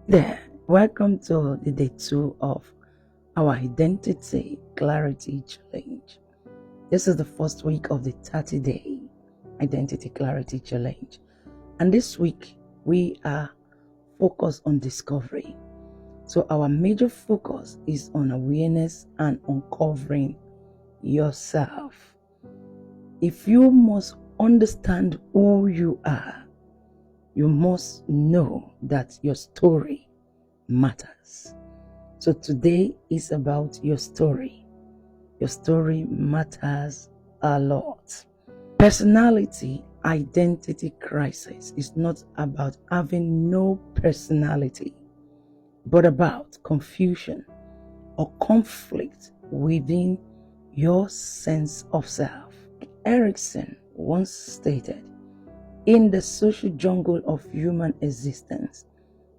There, welcome to the day 2 of our Identity Clarity Challenge. This is the first week of the 30-day Identity Clarity Challenge. And this week, we are focused on discovery. So our major focus is on awareness and uncovering yourself. If you must understand who you are, you must know that your story matters. So today is about your story. Your story matters a lot. Personality identity crisis is not about having no personality, but about confusion or conflict within your sense of self. Erickson once stated, "In the social jungle of human existence,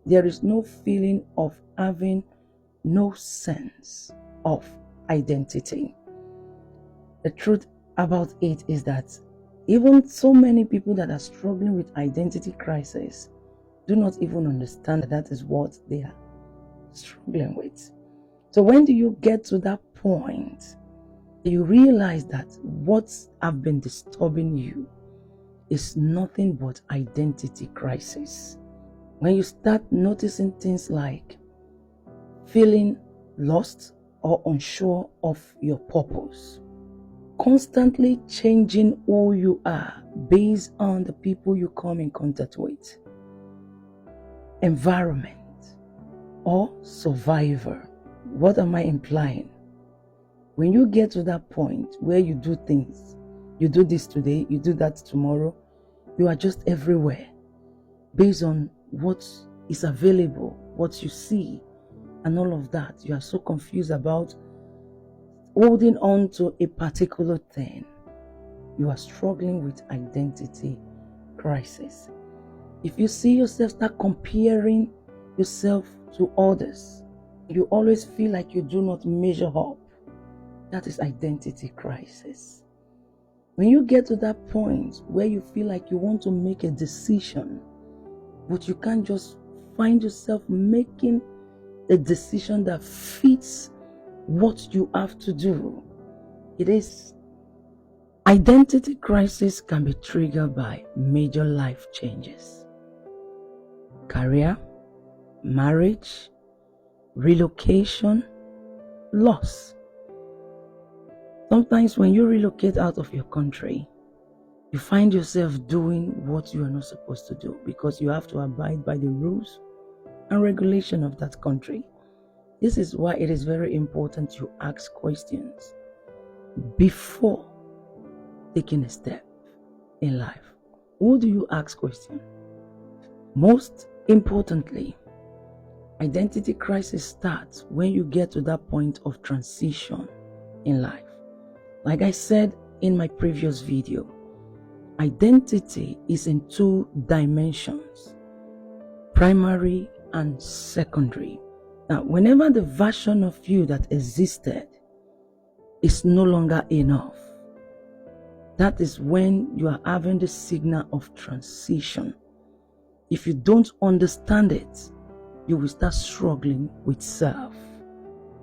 there is no feeling of having no sense of identity." The truth about it is that even so many people that are struggling with identity crisis do not even understand that is what they are struggling with. So when do you get to that point, you realize that what have been disturbing you is nothing but identity crisis. When you start noticing things like feeling lost or unsure of your purpose, constantly changing who you are based on the people you come in contact with, environment, or survivor. What am I implying? When you get to that point where you do things, you do this today, you do that tomorrow, you are just everywhere based on what is available, what you see, and all of that. You are so confused about holding on to a particular thing. You are struggling with identity crisis. If you see yourself start comparing yourself to others, you always feel like you do not measure up. That is identity crisis. When you get to that point where you feel like you want to make a decision, but you can't just find yourself making a decision that fits what you have to do, it is identity crisis can be triggered by major life changes. Career, marriage, relocation, loss. Sometimes when you relocate out of your country, you find yourself doing what you are not supposed to do because you have to abide by the rules and regulation of that country. This is why it is very important you ask questions before taking a step in life. Who do you ask questions? Most importantly, identity crisis starts when you get to that point of transition in life. Like I said in my previous video, identity is in 2 dimensions, primary and secondary. Now, whenever the version of you that existed is no longer enough, that is when you are having the signal of transition. If you don't understand it, you will start struggling with self.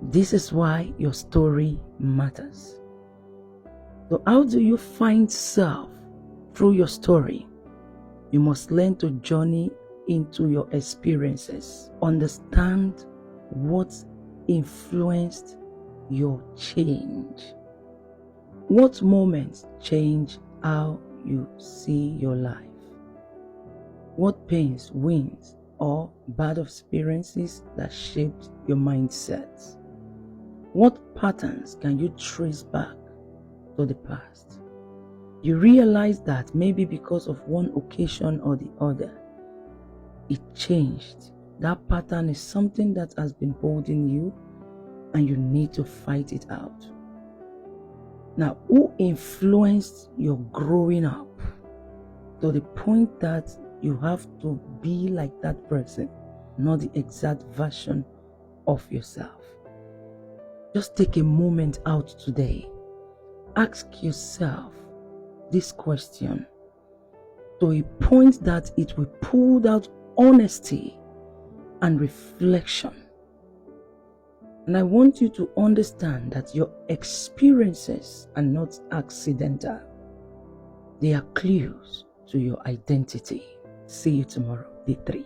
This is why your story matters. So how do you find self? Through your story. You must learn to journey into your experiences. Understand what influenced your change. What moments change how you see your life? What pains, wins, or bad experiences that shaped your mindset? What patterns can you trace back to the past? You realize that maybe because of one occasion or the other, it changed. That pattern is something that has been holding you and you need to fight it out. Now, who influenced your growing up to the point that you have to be like that person, not the exact version of yourself? Just take a moment out today. Ask yourself this question to a point that it will pull out honesty and reflection. And I want you to understand that your experiences are not accidental. They are clues to your identity. See you tomorrow, day 3.